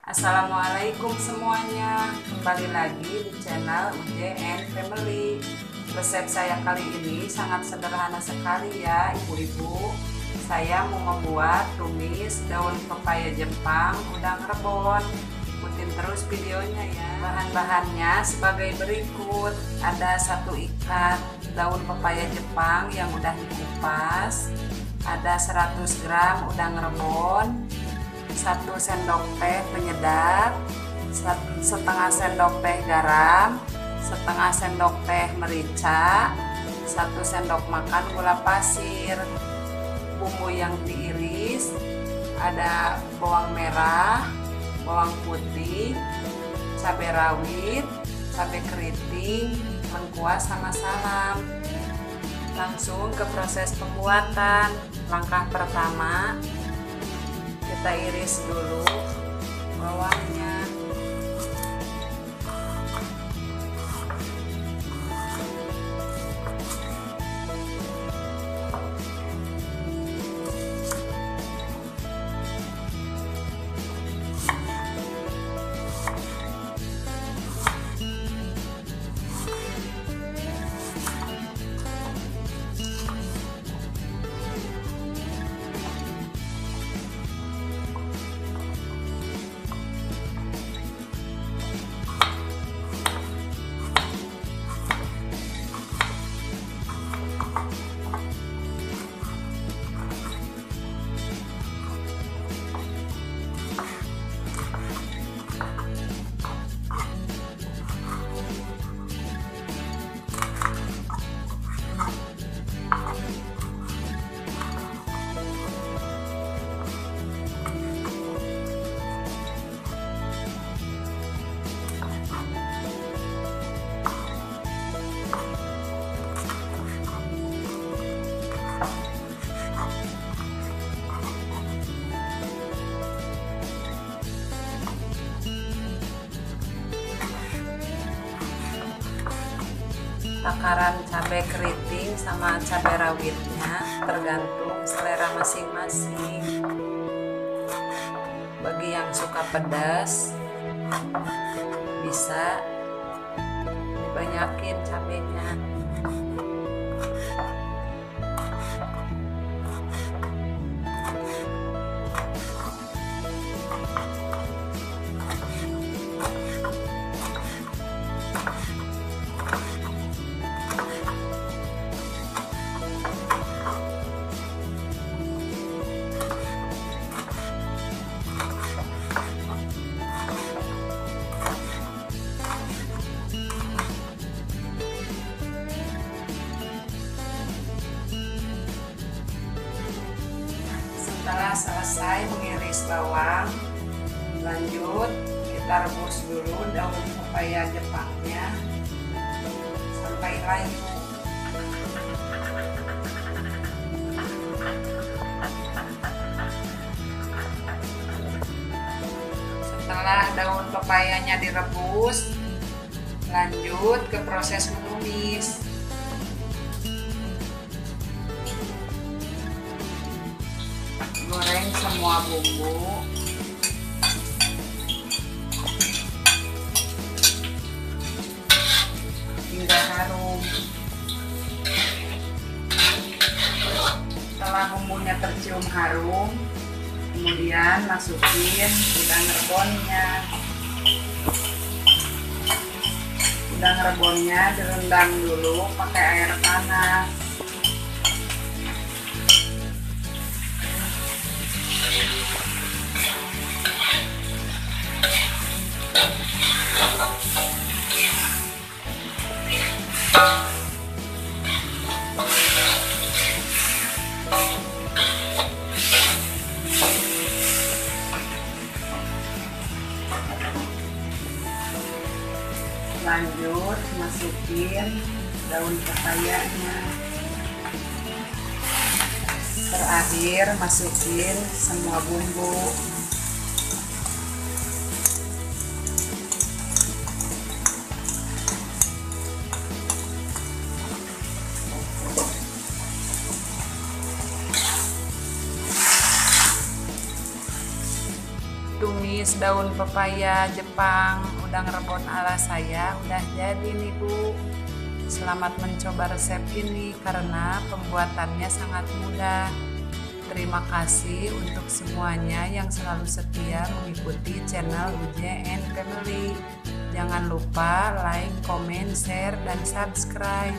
Assalamualaikum semuanya, kembali lagi di channel UJN Family. Resep saya kali ini sangat sederhana sekali ya ibu-ibu. Saya mau membuat tumis daun pepaya Jepang udang rebon. Ikutin terus videonya ya. Bahan-bahannya sebagai berikut. Ada 1 ikat daun pepaya Jepang yang udah dikupas, ada 100 gram udang rebon, 1 sendok teh penyedap, setengah sendok teh garam, setengah sendok teh merica, 1 sendok makan gula pasir. Bumbu yang diiris ada bawang merah, bawang putih, cabai rawit, cabai keriting, lengkuas sama salam. Langsung ke proses pembuatan. Langkah pertama, kita iris dulu bawangnya. Takaran cabai keriting sama cabai rawitnya tergantung selera masing-masing. Bagi yang suka pedas bisa dibanyakin cabainya. Setelah selesai mengiris bawang, lanjut kita rebus dulu daun pepaya Jepangnya sampai layu. Setelah daun pepayanya direbus, lanjut ke proses menumis. Goreng semua bumbu hingga harum. Setelah bumbunya tercium harum, kemudian masukin udang rebonnya. Udang rebonnya direndam dulu pakai air panas. Lanjut masukin daun pepayanya. Terakhir masukin semua bumbu. Tumis tumis daun pepaya Jepang udang rebon ala saya udah jadi nih Bu. Selamat mencoba resep ini karena pembuatannya sangat mudah. Terima kasih untuk semuanya yang selalu setia mengikuti channel UJ and Family. Jangan lupa like, comment, share, dan subscribe.